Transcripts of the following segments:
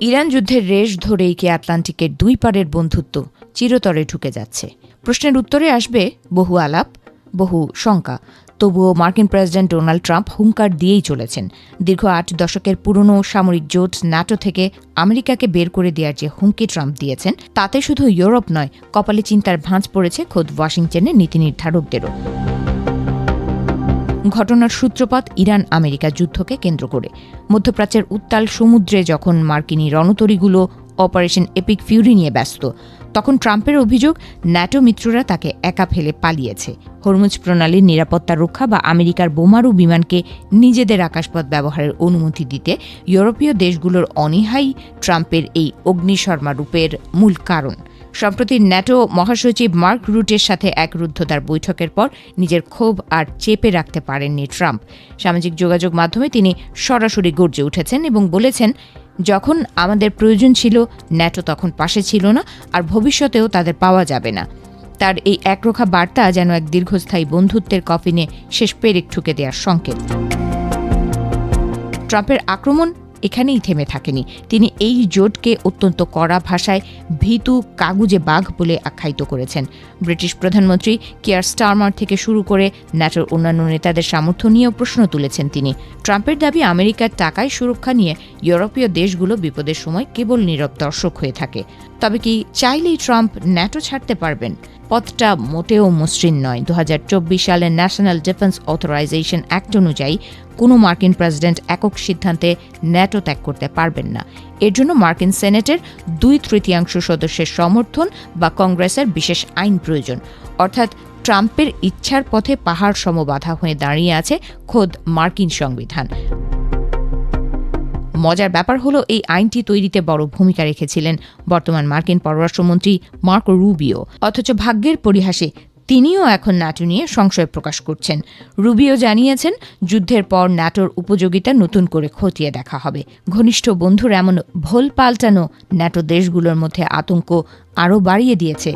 Iran যুদ্ধের রেশ ধরেই কি আটলান্টিকের দুই পারের বন্ধুত্ব চিরতরে ঢুকে যাচ্ছে? প্রশ্নের উত্তরে আসবে বহু আলাপ, বহু শঙ্কা। তবুও মার্কিন প্রেসিডেন্ট ডোনাল্ড ট্রাম্প হুঙ্কার দিয়েই চলেছেন। দীর্ঘ ৮ দশকের পুরনো সামরিক জোট ন্যাটো থেকে আমেরিকাকে বের করে দেওয়ার যে হুমকি ট্রাম্প দিয়েছেন, তাতে শুধু ইউরোপ নয়, কপালে চিন্তার ভাঁজ পড়েছে খোদ ওয়াশিংটনের নীতি নির্ধারকদেরও। ঘটনার সূত্রপাত ইরান আমেরিকা যুদ্ধকে কেন্দ্র করে। মধ্যপ্রাচ্যের উত্তাল সমুদ্রে যখন মার্কিনী রণতরীগুলো অপারেশন এপিক ফিউরি নিয়ে ব্যস্ত, তখন ট্রাম্পের অভিযোগ ন্যাটো মিত্ররা তাকে একা ফেলে পালিয়েছে। হরমুজ প্রণালীর নিরাপত্তা রক্ষা বা আমেরিকার বোমারু বিমানকে নিজেদের আকাশপথ ব্যবহারের অনুমতি দিতে ইউরোপীয় দেশগুলোর অনীহাই ট্রাম্পের এই অগ্নিশর্মা রূপের মূল কারণ। সম্প্রতি ন্যাটো মহাসচিব মার্ক রুটের সাথে এক রুদ্ধদ্বার বৈঠকের পর নিজের ক্ষোভ আর চেপে রাখতে পারেননি ট্রাম্প। সামাজিক যোগাযোগ মাধ্যমে তিনি সরাসরি গর্জে উঠেছেন এবং বলেছেন, যখন আমাদের প্রয়োজন ছিল ন্যাটো তখন পাশে ছিল না, আর ভবিষ্যতেও তাদের পাওয়া যাবে না। তার এই একরোখা বার্তা যেন এক দীর্ঘস্থায়ী বন্ধুত্বের কফিনে শেষ পেরেক ঠুকে দেওয়ার সংকেত। ট্রাম্পের আক্রমণ এখানেই থেমে থাকেনি। তিনি এই জোটকে অত্যন্ত কড়া ভাষায় ভীতু কাগুজে বাঘ বলে আখ্যায়িত করেছেন। ব্রিটিশ প্রধানমন্ত্রী কিয়ার স্টারমার থেকে শুরু করে ন্যাটোর অন্যান্য নেতাদের সামর্থ্য নিয়েও প্রশ্ন তুলেছেন তিনি। ট্রাম্পের দাবি, আমেরিকার টাকায় সুরক্ষা নিয়ে ইউরোপীয় দেশগুলো বিপদের সময় কেবল নীরব দর্শক হয়ে থাকে। তবে কি চাইলেই ট্রাম্প ন্যাটো ছাড়তে পারবেন? পথটা মোটেও মসৃণ নয়। ২০২৪ সালের ন্যাশনাল ডিফেন্স অথরাইজেশন অ্যাক্ট অনুযায়ী কোনো মার্কিন প্রেসিডেন্ট একক সিদ্ধান্তে ন্যাটো ত্যাগ করতে পারবেন না। এর জন্য মার্কিন সেনেটের ২/৩ সদস্যের সমর্থন বা কংগ্রেসের বিশেষ আইন প্রয়োজন। অর্থাৎ ট্রাম্পের ইচ্ছার পথে পাহাড় সম বাধা হয়ে দাঁড়িয়ে আছে খোদ মার্কিন সংবিধান। মজার ব্যাপার হলো, এই আইনটি তৈরিতে বড় ভূমিকা রেখেছিলেন বর্তমান মার্কিন পররাষ্ট্রমন্ত্রী মার্কো রুবিও। অথচ ভাগ্যের পরিহাসে তিনিও এখন ন্যাটো নিয়ে সংশয় প্রকাশ করছেন। রুবিও জানিয়েছেন, যুদ্ধের পর ন্যাটোর উপযোগিতা নতুন করে খতিয়ে দেখা হবে। ঘনিষ্ঠ বন্ধুর এমন ভোল পাল্টানো ন্যাটো দেশগুলোর মধ্যে আতঙ্ক আরও বাড়িয়ে দিয়েছে।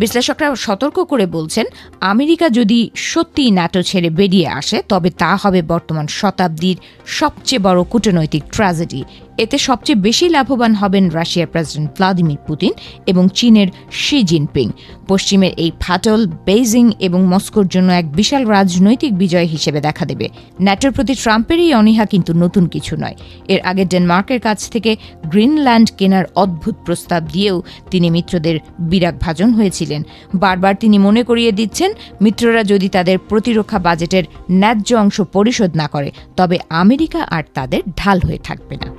বিশ্লেষকরা সতর্ক করে বলছেন, আমেরিকা যদি সত্যি ন্যাটো ছেড়ে বেরিয়ে আসে, তবে তা হবে বর্তমান শতাব্দীর সবচেয়ে বড় কূটনৈতিক ট্র্যাজেডি। এতে সবচেয়ে বেশি লাভবান হবেন রাশিয়ার প্রেসিডেন্ট ভ্লাদিমির পুতিন এবং চীনের শি জিনপিং। পশ্চিমের এই ফাটল বেইজিং এবং মস্কোর জন্য এক বিশাল রাজনৈতিক বিজয় হিসেবে দেখা দেবে। ন্যাটোর প্রতি ট্রাম্পের এই অনীহা কিন্তু নতুন কিছু নয়। এর আগে ডেনমার্কের কাছ থেকে গ্রিনল্যান্ড কেনার অদ্ভুত প্রস্তাব দিয়েও তিনি মিত্রদের বিরাগভাজন হয়েছিলেন। বারবার তিনি মনে করিয়ে দিচ্ছেন, মিত্ররা যদি তাদের প্রতিরক্ষা বাজেটের ন্যায্য অংশ পরিশোধ না করে, তবে আমেরিকা আর তাদের ঢাল হয়ে থাকবে না।